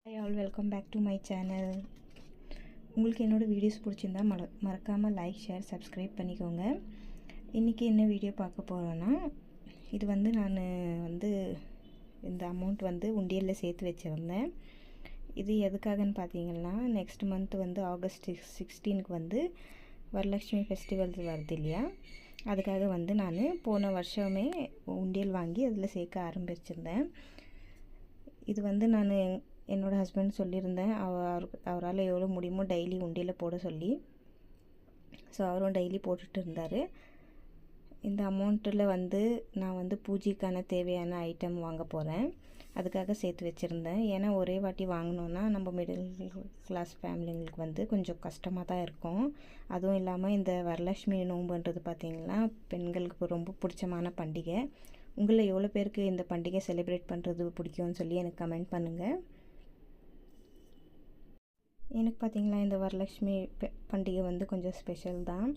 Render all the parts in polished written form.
Hi all, welcome back to my channel. உங்களுக்கு என்னோட videos பிடிச்சிருந்தா மறக்காமல் லைக் ஷேர் சப்ஸ்கிரைப் பண்ணிக்கோங்க. இன்றைக்கி என்ன வீடியோ பார்க்க போகிறோன்னா, இது நான் இந்த அமௌண்ட் உண்டியலில் சேர்த்து வச்சுருந்தேன். இது எதுக்காகன்னு பார்த்தீங்கன்னா, நெக்ஸ்ட் மந்த் ஆகஸ்ட் 16க்கு வரலட்சுமி ஃபெஸ்டிவல்ஸ் வருது இல்லையா, அதுக்காக நான் போன வருஷமே உண்டியல் வாங்கி அதில் சேர்க்க ஆரம்பிச்சிருந்தேன். இது நான் என்னோடய ஹஸ்பண்ட் சொல்லியிருந்தேன், அவரால் எவ்வளோ முடியுமோ டெய்லி உண்டியில் போட சொல்லி. ஸோ அவரும் டெய்லி போட்டுட்டு இருந்தார். இந்த அமௌண்ட்டில் நான் பூஜைக்கான தேவையான ஐட்டம் வாங்க போகிறேன். அதுக்காக சேர்த்து வச்சுருந்தேன். ஏன்னா ஒரே வாட்டி வாங்கினோன்னா நம்ம மிடில் கிளாஸ் ஃபேமிலிங்களுக்கு கொஞ்சம் கஷ்டமாக தான் இருக்கும். அதுவும் இல்லாமல் இந்த வரலட்சுமி நோன்புன்றது பார்த்திங்கன்னா பெண்களுக்கு ரொம்ப பிடிச்சமான பண்டிகை. உங்களில் எவ்வளோ பேருக்கு இந்த பண்டிகை செலிப்ரேட் பண்ணுறது பிடிக்கும்னு சொல்லி எனக்கு கமெண்ட் பண்ணுங்கள். எனக்கு பார்த்திங்களா இந்த வரலட்சுமி பண்டிகை கொஞ்சம் ஸ்பெஷல் தான்.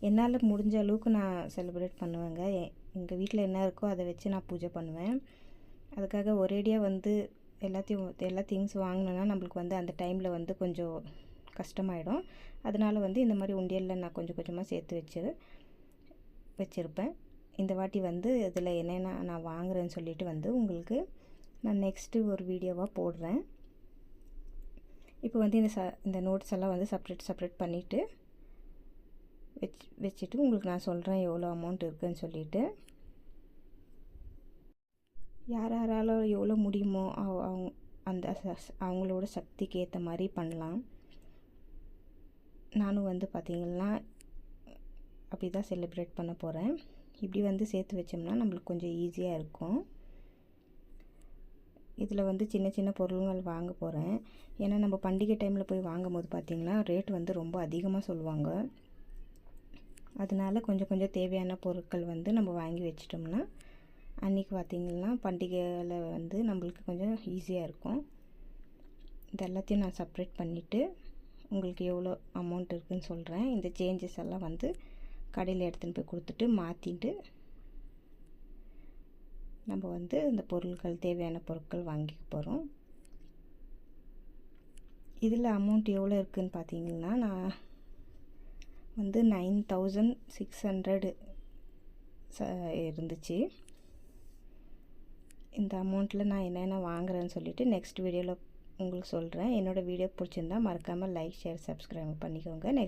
என்னால் முடிஞ்ச அளவுக்கு நான் செலிப்ரேட் பண்ணுவேங்க. எங்கள் வீட்டில் என்ன இருக்கோ அதை வச்சு நான் பூஜை பண்ணுவேன். அதுக்காக ஒரேடியாக எல்லா திங்ஸ் வாங்கினோன்னா நம்மளுக்கு அந்த டைமில் கொஞ்சம் கஷ்டமாயிடும். அதனால் இந்த மாதிரி உண்டியலில் நான் கொஞ்சம் கொஞ்சமாக சேர்த்து வச்சுருப்பேன். இந்த வாட்டி இதில் என்னென்ன நான் வாங்குறேன்னு சொல்லிட்டு உங்களுக்கு நான் நெக்ஸ்ட்டு ஒரு வீடியோவாக போடுறேன். இப்போ இந்த நோட்ஸ் எல்லாம் செப்ரேட் பண்ணிவிட்டு வச்சுட்டு உங்களுக்கு நான் சொல்கிறேன் எவ்வளோ அமௌண்ட் இருக்குதுன்னு சொல்லிவிட்டு. யாரால எவ்வளோ முடியுமோ அவங்களோட சக்திக்கு ஏற்ற மாதிரி பண்ணலாம். நானும் பார்த்திங்கன்னா அப்படி தான் செலிப்ரேட் பண்ண போகிறேன். இப்படி சேர்த்து வச்சோம்னா நம்மளுக்கு கொஞ்சம் ஈஸியாக இருக்கும். இதில் சின்ன சின்ன பொருள்கள் வாங்க போகிறேன். ஏன்னா நம்ம பண்டிகை டைமில் போய் வாங்கும் போது பார்த்திங்கன்னா ரேட் ரொம்ப அதிகமாக சொல்லுவாங்க. அதனால் கொஞ்சம் கொஞ்சம் தேவையான பொருட்கள் நம்ம வாங்கி வச்சிட்டோம்னா அன்றைக்கி பார்த்திங்கன்னா பண்டிகையில் நம்மளுக்கு கொஞ்சம் ஈஸியாக இருக்கும். இது எல்லாத்தையும் நான் செப்ரேட் பண்ணிவிட்டு உங்களுக்கு எவ்வளோ அமௌண்ட் இருக்குதுன்னு சொல்கிறேன். இந்த சேஞ்சஸ் எல்லாம் கடையில் எடுத்துன்னு போய் கொடுத்துட்டு மாற்றிட்டு நம்ம இந்த பொருட்கள் தேவையான பொருட்கள் வாங்கிக்க போகிறோம். இதில் அமௌண்ட் எவ்வளோ இருக்குதுன்னு பார்த்தீங்கன்னா, நான் 9600 இருந்துச்சு. இந்த அமௌண்ட்டில் நான் என்னென்ன வாங்குறேன்னு சொல்லிவிட்டு நெக்ஸ்ட் வீடியோவில் உங்களுக்கு சொல்கிறேன். என்னோடய வீடியோ பிடிச்சிருந்தா மறக்காமல் லைக் ஷேர் சப்ஸ்கிரைப் பண்ணிக்கோங்க. நெக்ஸ்ட்